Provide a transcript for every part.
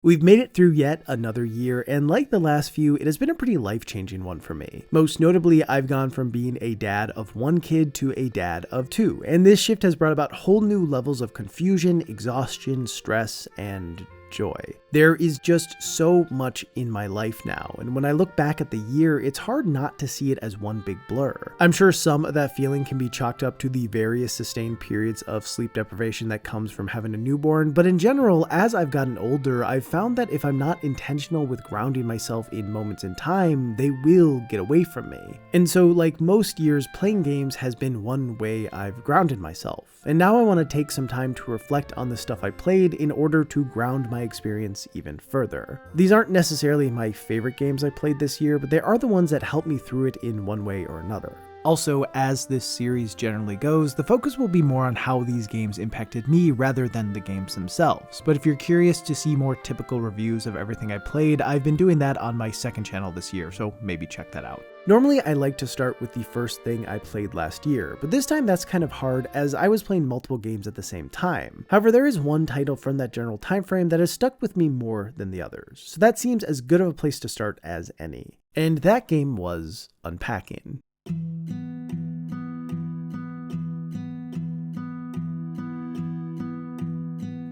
We've made it through yet another year, and like the last few, it has been a pretty life-changing one for me. Most notably, I've gone from being a dad of one kid to a dad of two, and this shift has brought about whole new levels of confusion, exhaustion, stress, and joy. There is just so much in my life now, and when I look back at the year, it's hard not to see it as one big blur. I'm sure some of that feeling can be chalked up to the various sustained periods of sleep deprivation that comes from having a newborn, but in general, as I've gotten older, I've found that if I'm not intentional with grounding myself in moments in time, they will get away from me. And so, like most years, playing games has been one way I've grounded myself. And now I want to take some time to reflect on the stuff I played in order to ground my experience even further. These aren't necessarily my favorite games I played this year, but they are the ones that helped me through it in one way or another. Also, as this series generally goes, the focus will be more on how these games impacted me rather than the games themselves. But if you're curious to see more typical reviews of everything I played, I've been doing that on my second channel this year, so maybe check that out. Normally, I like to start with the first thing I played last year, but this time that's kind of hard as I was playing multiple games at the same time. However, there is one title from that general time frame that has stuck with me more than the others, so that seems as good of a place to start as any. And that game was Unpacking.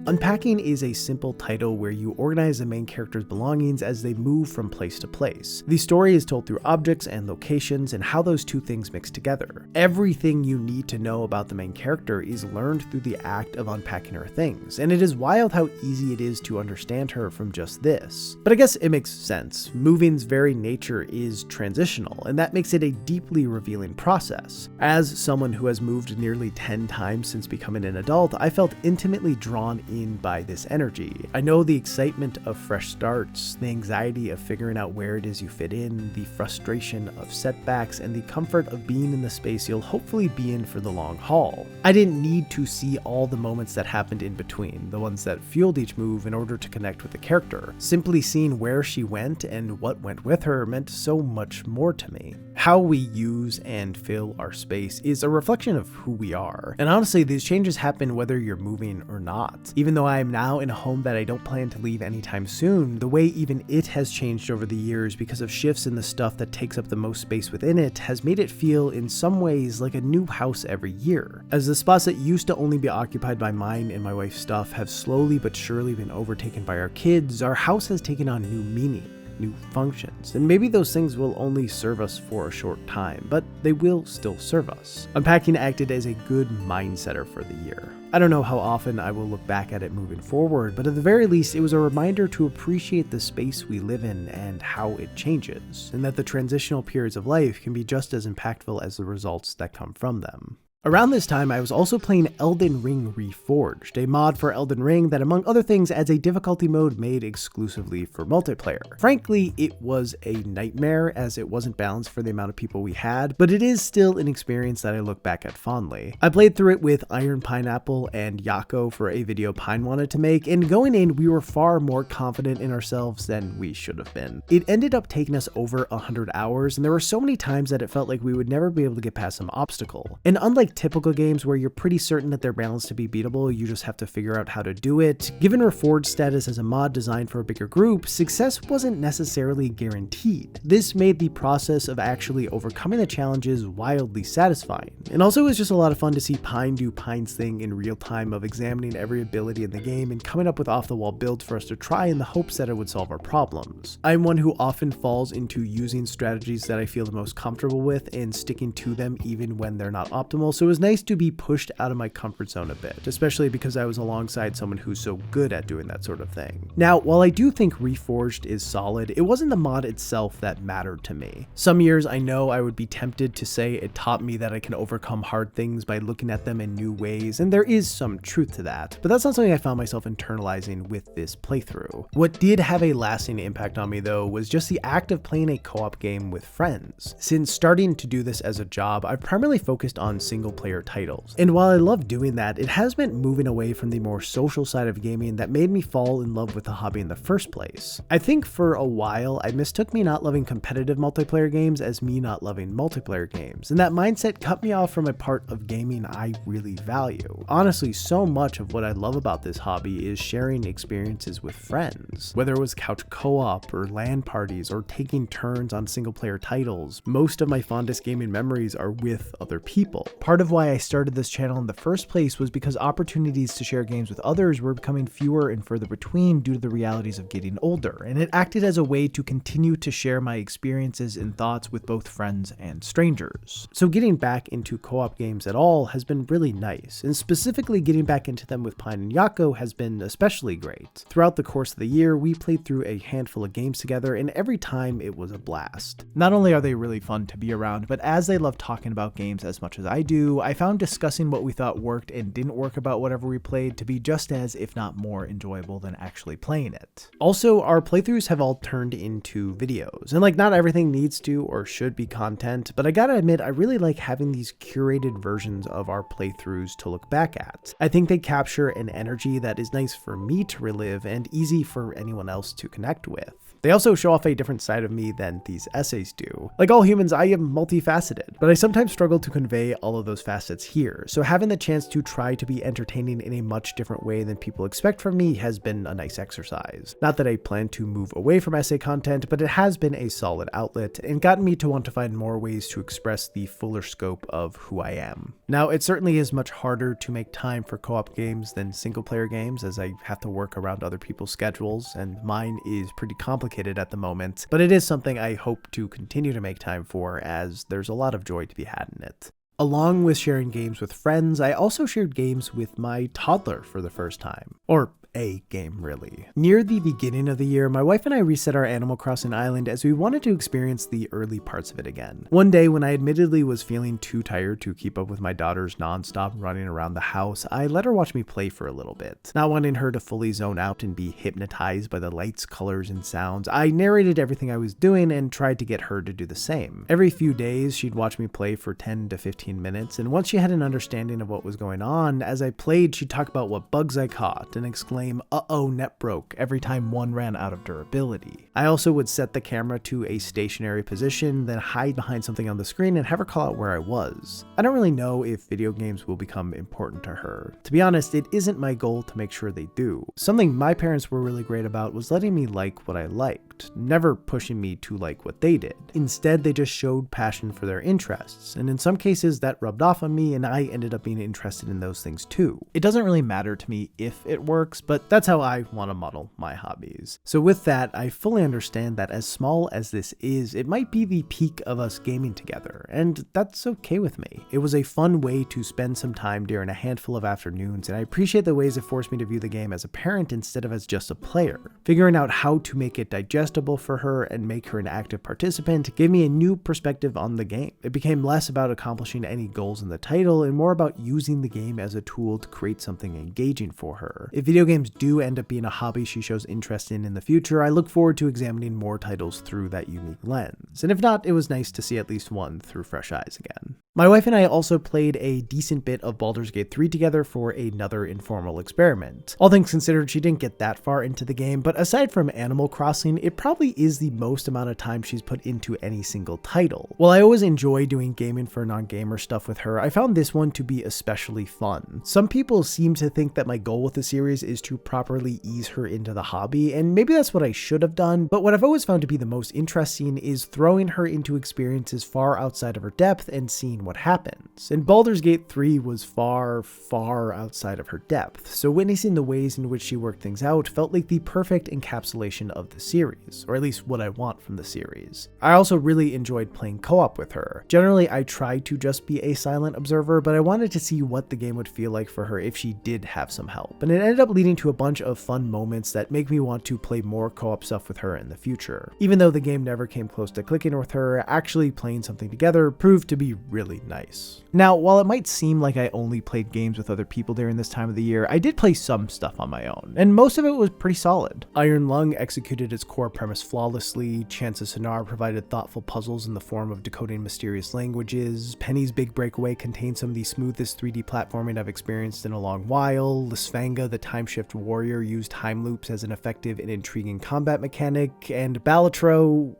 Unpacking is a simple title where you organize the main character's belongings as they move from place to place. The story is told through objects and locations and how those two things mix together. Everything you need to know about the main character is learned through the act of unpacking her things, and it is wild how easy it is to understand her from just this. But I guess it makes sense. Moving's very nature is transitional, and that makes it a deeply revealing process. As someone who has moved nearly 10 times since becoming an adult, I felt intimately drawn in by this energy. I know the excitement of fresh starts, the anxiety of figuring out where it is you fit in, the frustration of setbacks, and the comfort of being in the space you'll hopefully be in for the long haul. I didn't need to see all the moments that happened in between, the ones that fueled each move in order to connect with the character. Simply seeing where she went and what went with her meant so much more to me. How we use and fill our space is a reflection of who we are. And honestly, these changes happen whether you're moving or not. Even though I am now in a home that I don't plan to leave anytime soon, the way even it has changed over the years because of shifts in the stuff that takes up the most space within it has made it feel in some ways like a new house every year. As the spots that used to only be occupied by mine and my wife's stuff have slowly but surely been overtaken by our kids, our house has taken on new meaning, new functions, and maybe those things will only serve us for a short time, but they will still serve us. Unpacking acted as a good mind-setter for the year. I don't know how often I will look back at it moving forward, but at the very least, it was a reminder to appreciate the space we live in and how it changes, and that the transitional periods of life can be just as impactful as the results that come from them. Around this time, I was also playing Elden Ring Reforged, a mod for Elden Ring that, among other things, adds a difficulty mode made exclusively for multiplayer. Frankly, it was a nightmare as it wasn't balanced for the amount of people we had, but it is still an experience that I look back at fondly. I played through it with Iron Pineapple and Yako for a video Pine wanted to make, and going in, we were far more confident in ourselves than we should have been. It ended up taking us over 100 hours, and there were so many times that it felt like we would never be able to get past some obstacle. And unlike typical games where you're pretty certain that they're balanced to be beatable, you just have to figure out how to do it, given Reforged status as a mod designed for a bigger group, success wasn't necessarily guaranteed. This made the process of actually overcoming the challenges wildly satisfying. And also it was just a lot of fun to see Pine do Pine's thing in real time of examining every ability in the game and coming up with off-the-wall builds for us to try in the hopes that it would solve our problems. I'm one who often falls into using strategies that I feel the most comfortable with and sticking to them even when they're not optimal, so it was nice to be pushed out of my comfort zone a bit, especially because I was alongside someone who's so good at doing that sort of thing. Now, while I do think Reforged is solid, it wasn't the mod itself that mattered to me. Some years I know I would be tempted to say it taught me that I can overcome hard things by looking at them in new ways, and there is some truth to that, but that's not something I found myself internalizing with this playthrough. What did have a lasting impact on me though was just the act of playing a co-op game with friends. Since starting to do this as a job, I've primarily focused on single single-player titles. And while I love doing that, it has meant moving away from the more social side of gaming that made me fall in love with the hobby in the first place. I think for a while, I mistook me not loving competitive multiplayer games as me not loving multiplayer games, and that mindset cut me off from a part of gaming I really value. Honestly, so much of what I love about this hobby is sharing experiences with friends. Whether it was couch co-op or LAN parties or taking turns on single-player titles, most of my fondest gaming memories are with other people. Part of why I started this channel in the first place was because opportunities to share games with others were becoming fewer and further between due to the realities of getting older, and it acted as a way to continue to share my experiences and thoughts with both friends and strangers. So getting back into co-op games at all has been really nice, and specifically getting back into them with Pine and Yako has been especially great. Throughout the course of the year, we played through a handful of games together, and every time it was a blast. Not only are they really fun to be around, but as they love talking about games as much as I do, I found discussing what we thought worked and didn't work about whatever we played to be just as, if not more, enjoyable than actually playing it. Also, our playthroughs have all turned into videos, and like not everything needs to or should be content, but I gotta admit I really like having these curated versions of our playthroughs to look back at. I think they capture an energy that is nice for me to relive and easy for anyone else to connect with. They also show off a different side of me than these essays do. Like all humans, I am multifaceted, but I sometimes struggle to convey all of those facets here, so having the chance to try to be entertaining in a much different way than people expect from me has been a nice exercise. Not that I plan to move away from essay content, but it has been a solid outlet and gotten me to want to find more ways to express the fuller scope of who I am. Now, it certainly is much harder to make time for co-op games than single-player games, as I have to work around other people's schedules, and mine is pretty complicated at the moment, but it is something I hope to continue to make time for, as there's a lot of joy to be had in it. Along with sharing games with friends, I also shared games with my toddler for the first time. Or a game, really. Near the beginning of the year, my wife and I reset our Animal Crossing island as we wanted to experience the early parts of it again. One day, when I admittedly was feeling too tired to keep up with my daughter's non-stop running around the house, I let her watch me play for a little bit. Not wanting her to fully zone out and be hypnotized by the lights, colors, and sounds, I narrated everything I was doing and tried to get her to do the same. Every few days, she'd watch me play for 10 to 15 minutes, and once she had an understanding of what was going on, as I played, she'd talk about what bugs I caught and exclaim, "Uh-oh, net broke," every time one ran out of durability. I also would set the camera to a stationary position, then hide behind something on the screen and have her call out where I was. I don't really know if video games will become important to her. To be honest, it isn't my goal to make sure they do. Something my parents were really great about was letting me like what I liked, never pushing me to like what they did. Instead, they just showed passion for their interests, and in some cases that rubbed off on me and I ended up being interested in those things too. It doesn't really matter to me if it works, but that's how I want to model my hobbies. So with that, I fully understand that as small as this is, it might be the peak of us gaming together, and that's okay with me. It was a fun way to spend some time during a handful of afternoons, and I appreciate the ways it forced me to view the game as a parent instead of as just a player. Figuring out how to make it digestible for her and make her an active participant gave me a new perspective on the game. It became less about accomplishing any goals in the title and more about using the game as a tool to create something engaging for her. If video games do end up being a hobby she shows interest in the future, I look forward to examining more titles through that unique lens. And if not, it was nice to see at least one through fresh eyes again. My wife and I also played a decent bit of Baldur's Gate 3 together for another informal experiment. All things considered, she didn't get that far into the game, but aside from Animal Crossing, it probably is the most amount of time she's put into any single title. While I always enjoy doing gaming for non-gamer stuff with her, I found this one to be especially fun. Some people seem to think that my goal with the series is to properly ease her into the hobby, and maybe that's what I should have done, but what I've always found to be the most interesting is throwing her into experiences far outside of her depth and seeing what happens. And Baldur's Gate 3 was far, far outside of her depth, so witnessing the ways in which she worked things out felt like the perfect encapsulation of the series, or at least what I want from the series. I also really enjoyed playing co-op with her. Generally, I tried to just be a silent observer, but I wanted to see what the game would feel like for her if she did have some help, and it ended up leading to a bunch of fun moments that make me want to play more co-op stuff with her in the future. Even though the game never came close to clicking with her, actually playing something together proved to be really really nice. Now, while it might seem like I only played games with other people during this time of the year, I did play some stuff on my own, and most of it was pretty solid. Iron Lung executed its core premise flawlessly, Chance's Sonar provided thoughtful puzzles in the form of decoding mysterious languages, Penny's Big Breakaway contained some of the smoothest 3D platforming I've experienced in a long while, Lisfanga the Time Shift Warrior used time loops as an effective and intriguing combat mechanic, and Balatro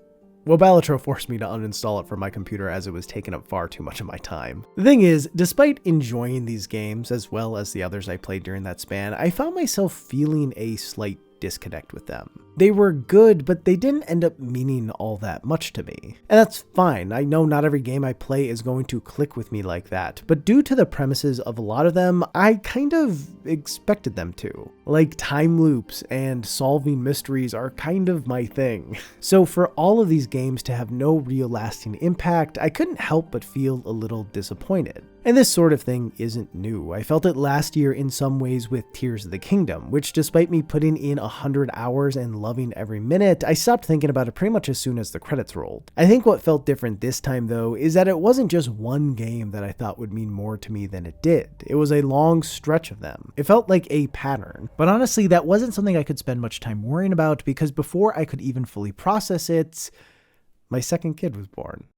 forced me to uninstall it from my computer as it was taking up far too much of my time. The thing is, despite enjoying these games as well as the others I played during that span, I found myself feeling a slight disconnect with them. They were good, but they didn't end up meaning all that much to me. And that's fine. I know not every game I play is going to click with me like that, but due to the premises of a lot of them, I kind of expected them to. Like time loops and solving mysteries are kind of my thing. So for all of these games to have no real lasting impact, I couldn't help but feel a little disappointed. And this sort of thing isn't new. I felt it last year in some ways with Tears of the Kingdom, which despite me putting in 100 hours and loving every minute, I stopped thinking about it pretty much as soon as the credits rolled. I think what felt different this time though is that it wasn't just one game that I thought would mean more to me than it did. It was a long stretch of them. It felt like a pattern. But honestly, that wasn't something I could spend much time worrying about because before I could even fully process it, my second kid was born.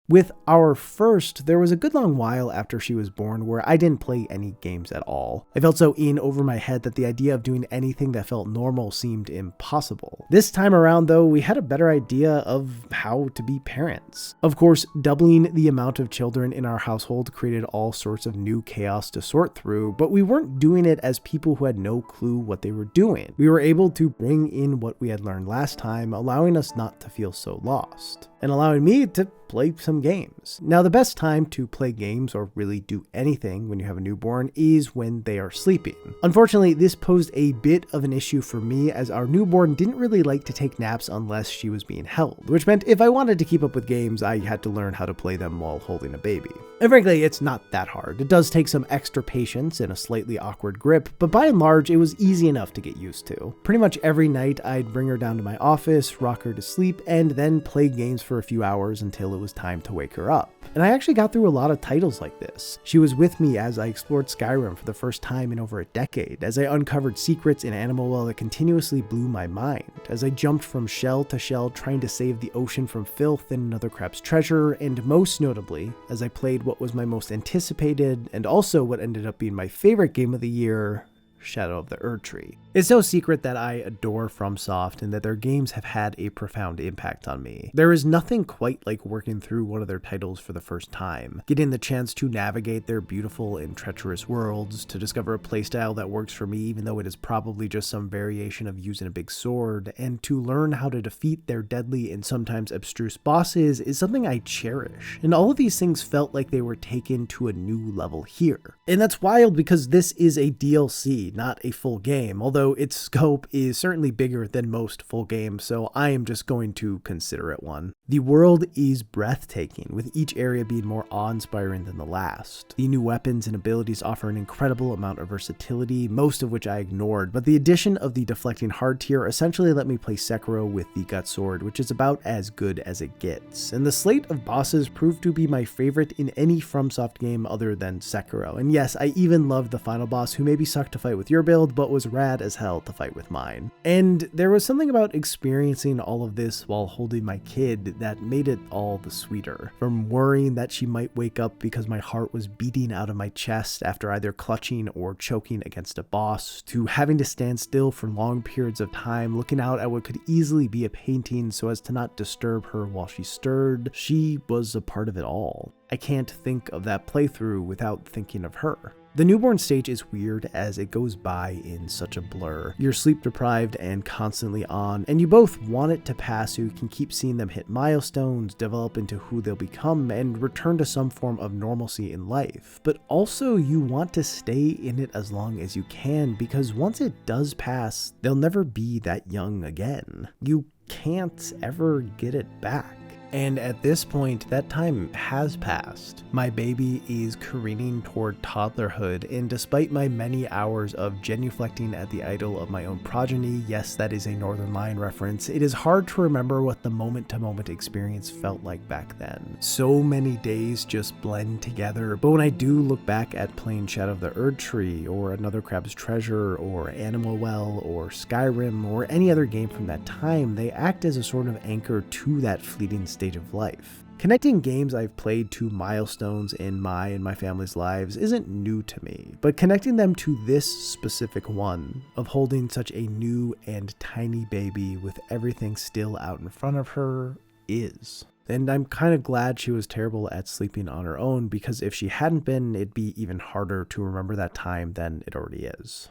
With our first, there was a good long while after she was born where I didn't play any games at all. I felt so in over my head that the idea of doing anything that felt normal seemed impossible. This time around though, we had a better idea of how to be parents. Of course, doubling the amount of children in our household created all sorts of new chaos to sort through, but we weren't doing it as people who had no clue what they were doing. We were able to bring in what we had learned last time, allowing us not to feel so lost, and allowing me to play some games. Now, the best time to play games or really do anything when you have a newborn is when they are sleeping. Unfortunately, this posed a bit of an issue for me as our newborn didn't really like to take naps unless she was being held, which meant if I wanted to keep up with games, I had to learn how to play them while holding a baby. And frankly, it's not that hard. It does take some extra patience and a slightly awkward grip, but by and large, it was easy enough to get used to. Pretty much every night, I'd bring her down to my office, rock her to sleep, and then play games for a few hours until it was time to wake her up. And I actually got through a lot of titles like this. She was with me as I explored Skyrim for the first time in over a decade, as I uncovered secrets in Animal Well that continuously blew my mind, as I jumped from shell to shell trying to save the ocean from filth and another crab's treasure, and most notably, as I played what was my most anticipated and also what ended up being my favorite game of the year, Shadow of the Erdtree. It's no secret that I adore FromSoft and that their games have had a profound impact on me. There is nothing quite like working through one of their titles for the first time, getting the chance to navigate their beautiful and treacherous worlds, to discover a playstyle that works for me even though it is probably just some variation of using a big sword, and to learn how to defeat their deadly and sometimes abstruse bosses is something I cherish. And all of these things felt like they were taken to a new level here. And that's wild because this is a DLC, not a full game, although its scope is certainly bigger than most full games, so I am just going to consider it one. The world is breathtaking, with each area being more awe-inspiring than the last. The new weapons and abilities offer an incredible amount of versatility, most of which I ignored, but the addition of the deflecting hard tier essentially let me play Sekiro with the gut sword, which is about as good as it gets. And the slate of bosses proved to be my favorite in any FromSoft game other than Sekiro. And yes, I even loved the final boss, who maybe sucked to fight with your build, but was rad as hell to fight with mine. And there was something about experiencing all of this while holding my kid that made it all the sweeter. From worrying that she might wake up because my heart was beating out of my chest after either clutching or choking against a boss, to having to stand still for long periods of time looking out at what could easily be a painting so as to not disturb her while she stirred, she was a part of it all. I can't think of that playthrough without thinking of her. The newborn stage is weird as it goes by in such a blur. You're sleep deprived and constantly on, and you both want it to pass so you can keep seeing them hit milestones, develop into who they'll become, and return to some form of normalcy in life. But also you want to stay in it as long as you can, because once it does pass, they'll never be that young again. You can't ever get it back. And at this point, that time has passed. My baby is careening toward toddlerhood, and despite my many hours of genuflecting at the idol of my own progeny, yes, that is a Northern Lion reference, it is hard to remember what the moment-to-moment experience felt like back then. So many days just blend together, but when I do look back at playing Shadow of the Erdtree, or Another Crab's Treasure, or Animal Well, or Skyrim, or any other game from that time, they act as a sort of anchor to that fleeting stage of life. Connecting games I've played to milestones in my and my family's lives isn't new to me, but connecting them to this specific one of holding such a new and tiny baby with everything still out in front of her is. And I'm kind of glad she was terrible at sleeping on her own, because if she hadn't been, it'd be even harder to remember that time than it already is.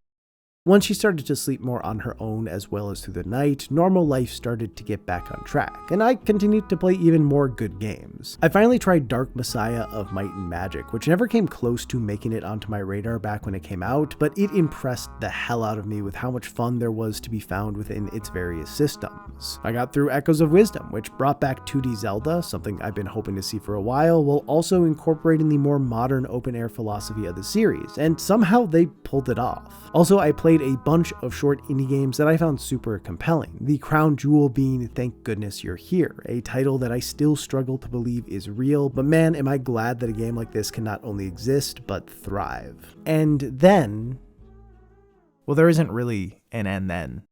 Once she started to sleep more on her own as well as through the night, normal life started to get back on track, and I continued to play even more good games. I finally tried Dark Messiah of Might and Magic, which never came close to making it onto my radar back when it came out, but it impressed the hell out of me with how much fun there was to be found within its various systems. I got through Echoes of Wisdom, which brought back 2D Zelda, something I've been hoping to see for a while, while also incorporating the more modern open-air philosophy of the series, and somehow they pulled it off. Also, I played a bunch of short indie games that I found super compelling, the crown jewel being Thank Goodness You're Here, a title that I still struggle to believe is real, but man, am I glad that a game like this can not only exist, but thrive. And then, well, there isn't really an and then.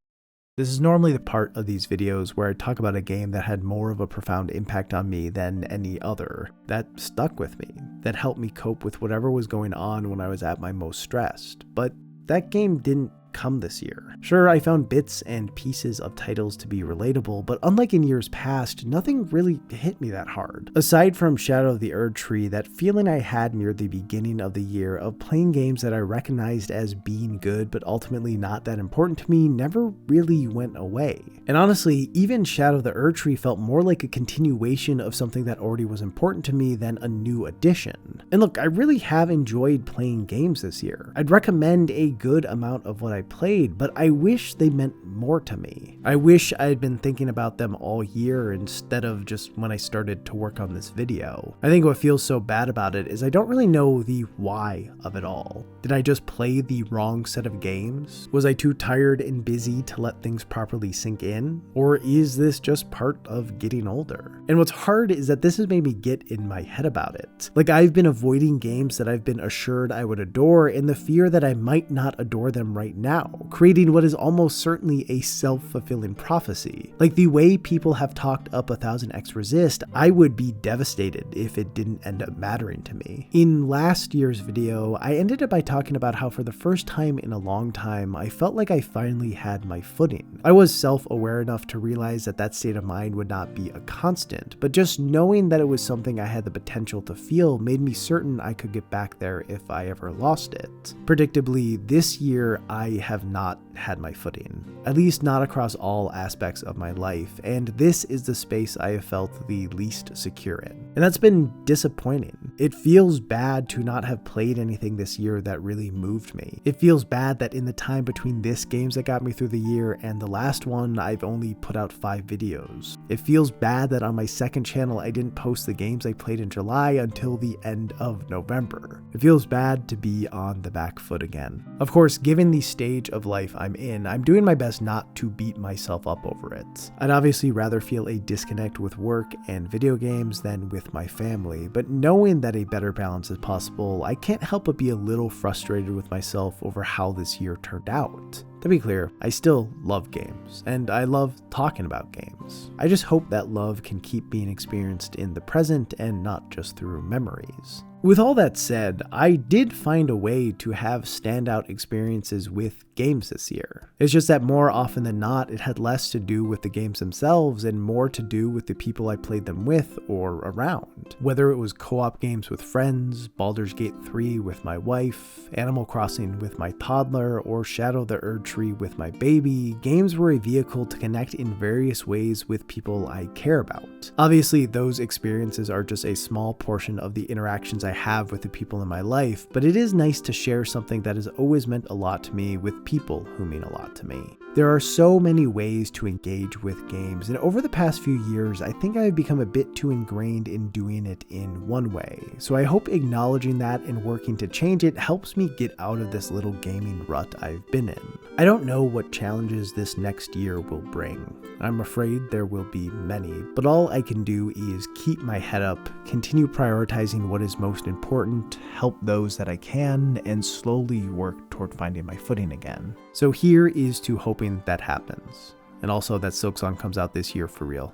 This is normally the part of these videos where I talk about a game that had more of a profound impact on me than any other, that stuck with me, that helped me cope with whatever was going on when I was at my most stressed, but that game didn't come this year. Sure, I found bits and pieces of titles to be relatable, but unlike in years past, nothing really hit me that hard. Aside from Shadow of the Erdtree, that feeling I had near the beginning of the year of playing games that I recognized as being good but ultimately not that important to me never really went away. And honestly, even Shadow of the Erdtree felt more like a continuation of something that already was important to me than a new addition. And look, I really have enjoyed playing games this year. I'd recommend a good amount of what I played, but I wish they meant more to me. I wish I had been thinking about them all year instead of just when I started to work on this video. I think what feels so bad about it is I don't really know the why of it all. Did I just play the wrong set of games? Was I too tired and busy to let things properly sink in? Or is this just part of getting older? And what's hard is that this has made me get in my head about it. Like, I've been avoiding games that I've been assured I would adore in the fear that I might not adore them right now, creating what is almost certainly a self-fulfilling prophecy. Like the way people have talked up 1000x Resist, I would be devastated if it didn't end up mattering to me. In last year's video, I ended up by talking about how for the first time in a long time, I felt like I finally had my footing. I was self-aware enough to realize that that state of mind would not be a constant, but just knowing that it was something I had the potential to feel made me certain I could get back there if I ever lost it. Predictably, this year I have not had my footing, at least not across all aspects of my life, and this is the space I have felt the least secure in. And that's been disappointing. It feels bad to not have played anything this year that really moved me. It feels bad that in the time between this games that got me through the year and the last one, I've only put out 5 videos. It feels bad that on my second channel I didn't post the games I played in July until the end of November. It feels bad to be on the back foot again. Of course, given the stage of life I'm in, I'm doing my best not to beat myself up over it. I'd obviously rather feel a disconnect with work and video games than with my family, but knowing that a better balance is possible, I can't help but be a little frustrated with myself over how this year turned out. To be clear, I still love games, and I love talking about games. I just hope that love can keep being experienced in the present and not just through memories. With all that said, I did find a way to have standout experiences with games this year. It's just that more often than not, it had less to do with the games themselves and more to do with the people I played them with or around. Whether it was co-op games with friends, Baldur's Gate 3 with my wife, Animal Crossing with my toddler, or Shadow of the Erdtree with my baby, games were a vehicle to connect in various ways with people I care about. Obviously, those experiences are just a small portion of the interactions I have with the people in my life, but it is nice to share something that has always meant a lot to me with people who mean a lot to me. There are so many ways to engage with games, and over the past few years, I think I've become a bit too ingrained in doing it in one way. So I hope acknowledging that and working to change it helps me get out of this little gaming rut I've been in. I don't know what challenges this next year will bring. I'm afraid there will be many, but all I can do is keep my head up, continue prioritizing what is most important, help those that I can, and slowly work toward finding my footing again. So here is to hoping that happens, and also that Silksong comes out this year for real.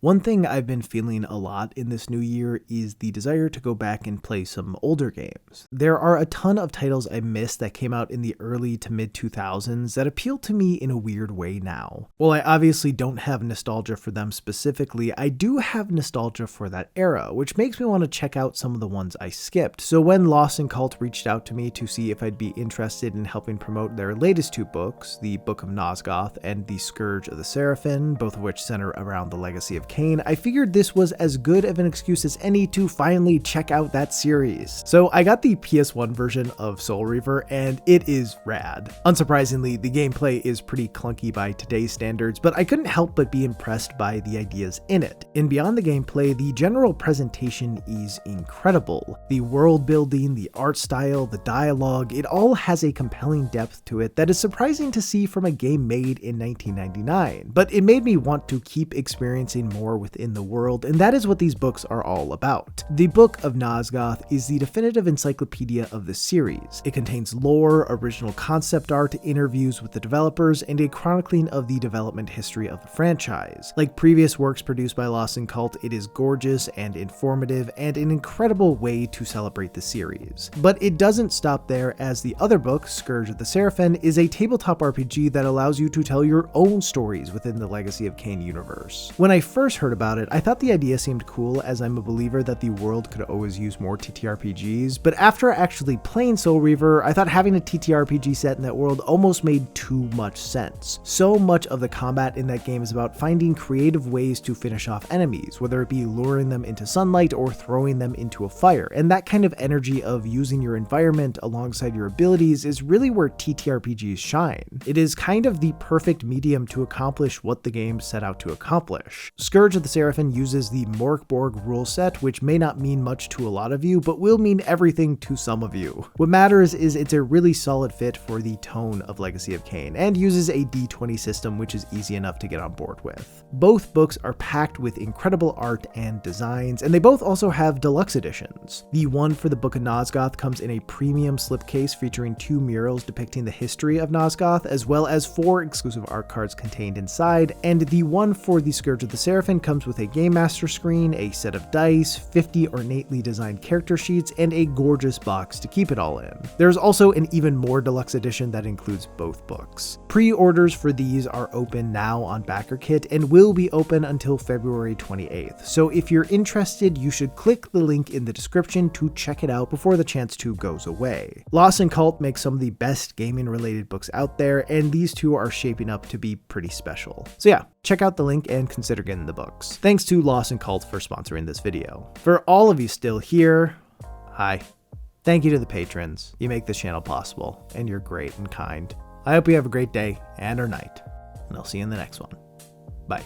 One thing I've been feeling a lot in this new year is the desire to go back and play some older games. There are a ton of titles I missed that came out in the early to mid 2000s that appeal to me in a weird way now. While I obviously don't have nostalgia for them specifically, I do have nostalgia for that era, which makes me want to check out some of the ones I skipped. So when Lost in Cult reached out to me to see if I'd be interested in helping promote their latest two books, the Book of Nosgoth and the Scourge of the Seraphim, both of which center around the legacy of Cain, I figured this was as good of an excuse as any to finally check out that series. So I got the PS1 version of Soul Reaver, and it is rad. Unsurprisingly, the gameplay is pretty clunky by today's standards, but I couldn't help but be impressed by the ideas in it. And beyond the gameplay, the general presentation is incredible. The world building, the art style, the dialogue, it all has a compelling depth to it that is surprising to see from a game made in 1999. But it made me want to keep experiencing more within the world, and that is what these books are all about. The Book of Nosgoth is the definitive encyclopedia of the series. It contains lore, original concept art, interviews with the developers, and a chronicling of the development history of the franchise. Like previous works produced by Lost in Cult, it is gorgeous and informative, and an incredible way to celebrate the series. But it doesn't stop there, as the other book, Scourge of the Seraphim, is a tabletop RPG that allows you to tell your own stories within the Legacy of Cain universe. When I first heard about it, I thought the idea seemed cool, as I'm a believer that the world could always use more TTRPGs, but after actually playing Soul Reaver, I thought having a TTRPG set in that world almost made too much sense. So much of the combat in that game is about finding creative ways to finish off enemies, whether it be luring them into sunlight or throwing them into a fire, and that kind of energy of using your environment alongside your abilities is really where TTRPGs shine. It is kind of the perfect medium to accomplish what the game set out to accomplish. Scourge of the Seraphim uses the Morkborg rule set, which may not mean much to a lot of you, but will mean everything to some of you. What matters is it's a really solid fit for the tone of Legacy of Cain, and uses a D20 system, which is easy enough to get on board with. Both books are packed with incredible art and designs, and they both also have deluxe editions. The one for the Book of Nosgoth comes in a premium slipcase featuring 2 murals depicting the history of Nosgoth, as well as 4 exclusive art cards contained inside, and the one for the Scourge of the Seraphim comes with a Game Master screen, a set of dice, 50 ornately designed character sheets, and a gorgeous box to keep it all in. There's also an even more deluxe edition that includes both books. Pre-orders for these are open now on BackerKit and will be open until February 28th, so if you're interested, you should click the link in the description to check it out before the chance to goes away. Lost in Cult makes some of the best gaming-related books out there, and these two are shaping up to be pretty special. So yeah, check out the link and consider getting the books. Thanks to Lost in Cult for sponsoring this video. For all of you still here, hi. Thank you to the patrons. You make this channel possible, and you're great and kind. I hope you have a great day and or night, and I'll see you in the next one. Bye.